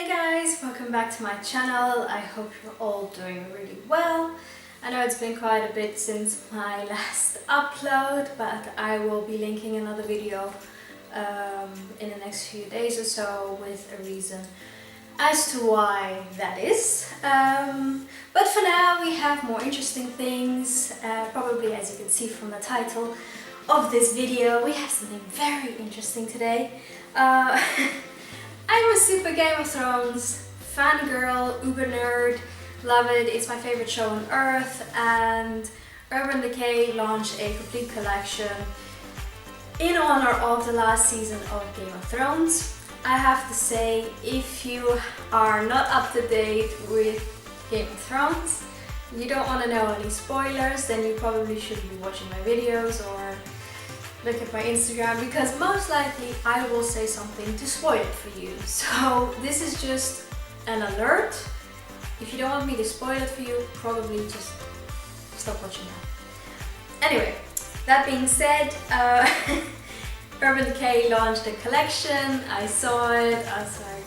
Hey guys, welcome back to my channel. I hope you're all doing really well. I know it's been quite a bit since my last upload, but I will be linking another video in the next few days or so with a reason as to why that is. But for now we have more interesting things, probably as you can see from the title of this video. We have something very interesting today. I'm a super Game of Thrones fangirl, uber nerd, love it, it's my favorite show on earth, and Urban Decay launched a complete collection in honor of the last season of Game of Thrones. I have to say, if you are not up to date with Game of Thrones, you don't want to know any spoilers, then you probably shouldn't be watching my videos or look at my Instagram, because most likely I will say something to spoil it for you. So this is just an alert. If you don't want me to spoil it for you, probably just stop watching now. Anyway, that being said, Urban Decay launched a collection. I saw it, I was like,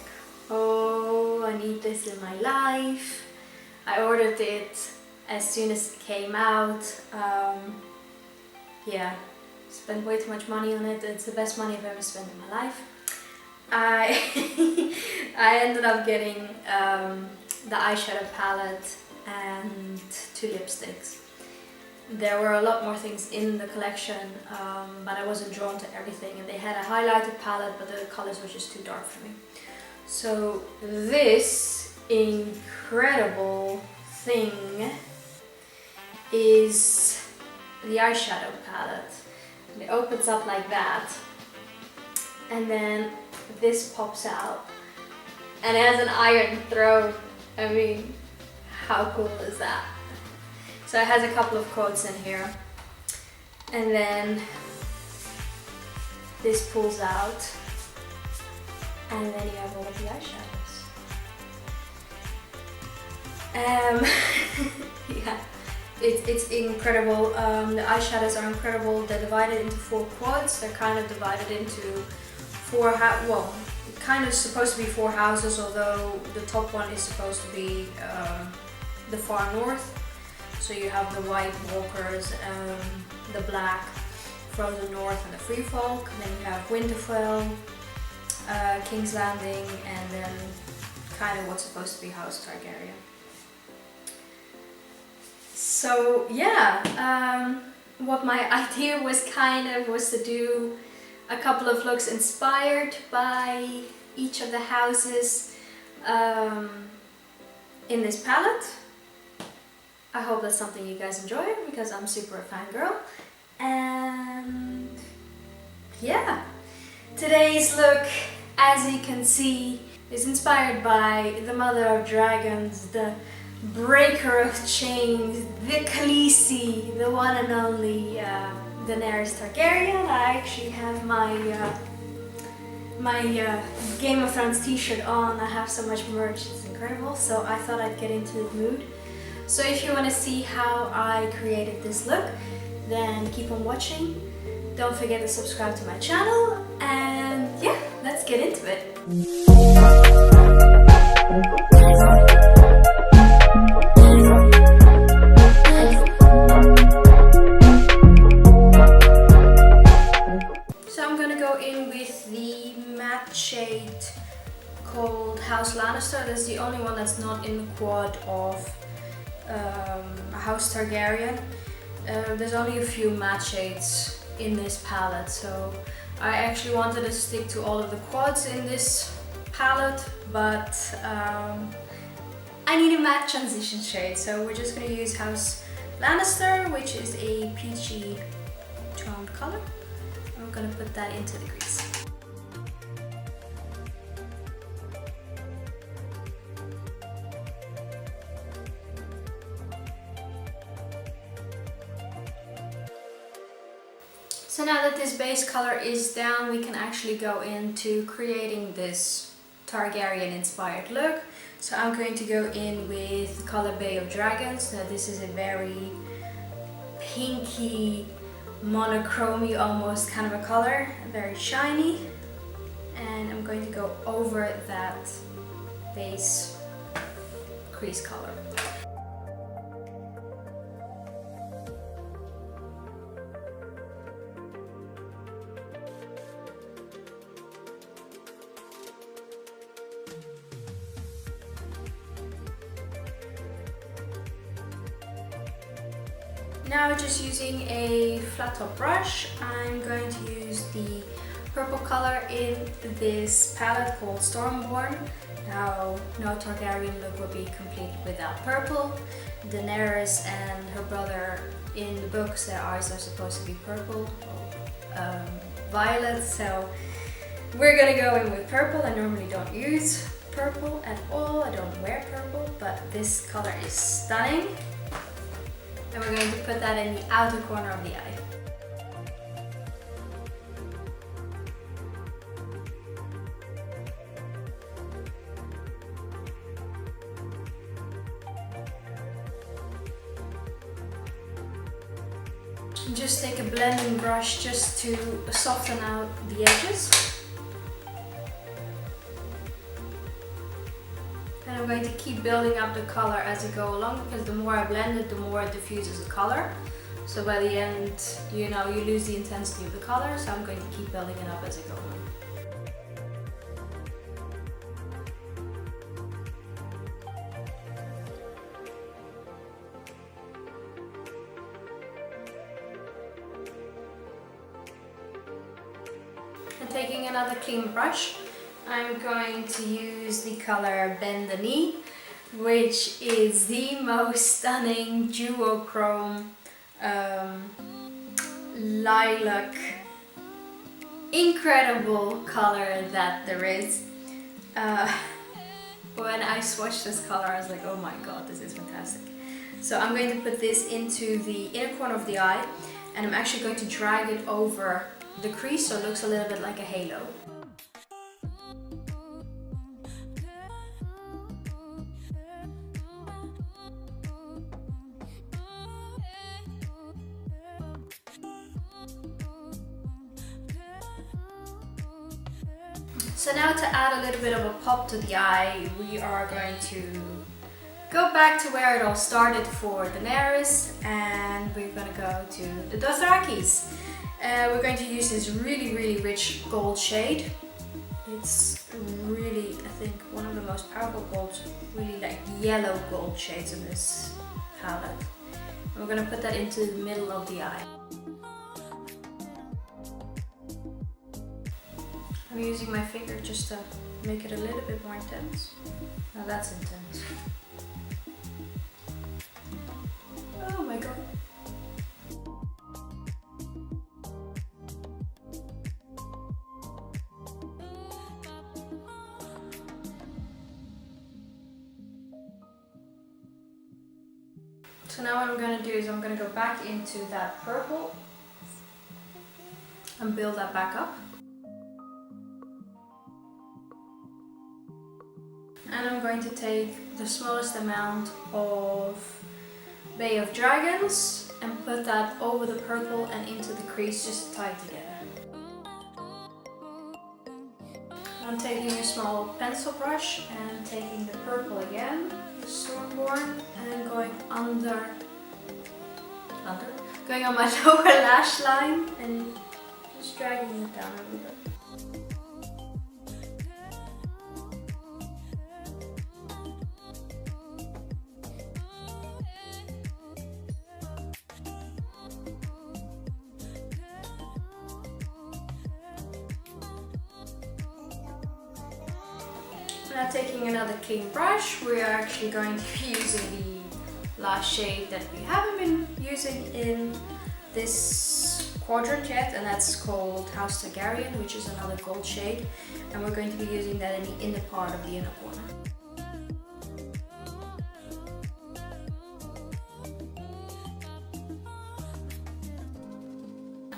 oh, I need this in my life. I ordered it as soon as it came out. Yeah. Spent way too much money on it. It's the best money I've ever spent in my life. I ended up getting the eyeshadow palette and 2 lipsticks. There were a lot more things in the collection, but I wasn't drawn to everything, and they had a highlighted palette, but the colors were just too dark for me. So this incredible thing is the eyeshadow palette. It opens up like that, and then this pops out, and it has an iron throat. I mean, how cool is that? So it has a couple of quotes in here, and then this pulls out, and then you have all of the eyeshadows. Yeah. It's incredible. The eyeshadows are incredible. They're divided into 4 quads. They're kind of divided into 4, well, kind of supposed to be 4 houses, although the top one is supposed to be the far north. So you have the White Walkers, the Black, Frozen North, and the Free Folk. And then you have Winterfell, King's Landing, and then kind of what's supposed to be House Targaryen. So yeah, what my idea was to do a couple of looks inspired by each of the houses in this palette. I hope that's something you guys enjoy, because I'm super a fangirl. And yeah, today's look, as you can see, is inspired by the Mother of Dragons, the Breaker of Chains, the Khaleesi, the one and only Daenerys Targaryen. I actually have my Game of Thrones t-shirt on. I have so much merch, it's incredible. So I thought I'd get into the mood. So if you want to see how I created this look, then keep on watching. Don't forget to subscribe to my channel, and yeah, let's get into it. Shade called House Lannister. That's the only one that's not in the quad of House Targaryen. There's only a few matte shades in this palette, so I actually wanted to stick to all of the quads in this palette, but I need a matte transition shade, so we're just going to use House Lannister, which is a peachy toned color. I'm going to put that into the crease. So now that this base color is down, we can actually go into creating this Targaryen inspired look. So I'm going to go in with the color Bay of Dragons. Now this is a very pinky, monochrome almost kind of a color, very shiny. And I'm going to go over that base crease color. Now, just using a flat top brush, I'm going to use the purple color in this palette called Stormborn. Now, no Targaryen look would be complete without purple. Daenerys and her brother in the books, their eyes are supposed to be purple, violet, so we're gonna go in with purple. I normally don't use purple at all, I don't wear purple, but this color is stunning. And we're going to put that in the outer corner of the eye. Just take a blending brush just to soften out the edges. And I'm going to keep building up the color as I go along, because the more I blend it, the more it diffuses the color. So by the end, you know, you lose the intensity of the color, so I'm going to keep building it up as I go along. And taking another clean brush, I'm going to use the color Bend the Knee, which is the most stunning duochrome lilac, incredible color that there is. When I swatched this color, I was like, oh my god, this is fantastic. So I'm going to put this into the inner corner of the eye, and I'm actually going to drag it over the crease so it looks a little bit like a halo. So now, to add a little bit of a pop to the eye, we are going to go back to where it all started for Daenerys, and we're going to go to the Dothrakis. We're going to use this really rich gold shade. It's really, I think, one of the most powerful golds, really like yellow gold shades in this palette. And we're going to put that into the middle of the eye. I'm using my finger just to make it a little bit more intense. Now that's intense. Oh my god. So now what I'm going to do is I'm going to go back into that purple and build that back up. And I'm going to take the smallest amount of Bay of Dragons and put that over the purple and into the crease just to tie it together. I'm taking a small pencil brush and taking the purple again, the Stormborn, and going going on my lower lash line and just dragging it down a little bit. Now, taking another clean brush, we are actually going to be using the last shade that we haven't been using in this quadrant yet, and that's called House Targaryen, which is another gold shade, and we're going to be using that in the inner part of the inner corner.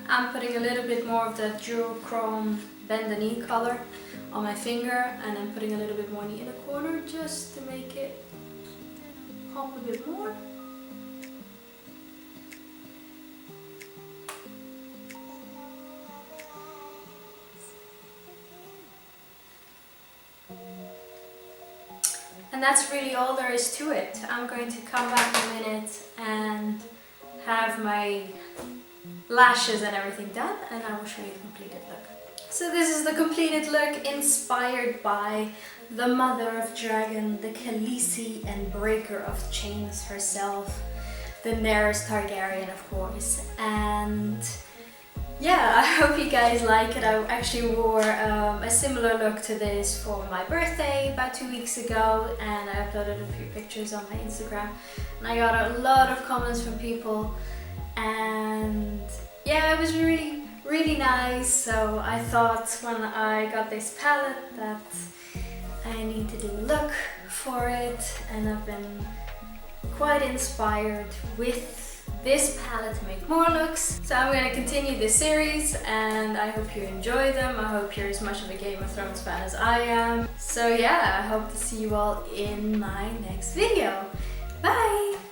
I'm putting a little bit more of the duochrome Bend the Knee color on my finger, and I'm putting a little bit more in the inner corner just to make it pop a bit more. And that's really all there is to it. I'm going to come back in a minute and have my lashes and everything done, and I will show you the completed look. So this is the completed look, inspired by the mother of dragon, the Khaleesi and breaker of chains herself, Daenerys Targaryen, of course. And yeah, I hope you guys like it. I actually wore a similar look to this for my birthday about 2 weeks ago, and I uploaded a few pictures on my Instagram, and I got a lot of comments from people, and yeah, it was really nice. So I thought when I got this palette that I need to do a look for it, and I've been quite inspired with this palette to make more looks. So I'm going to continue this series, and I hope you enjoy them. I hope you're as much of a Game of Thrones fan as I am. So yeah, I hope to see you all in my next video.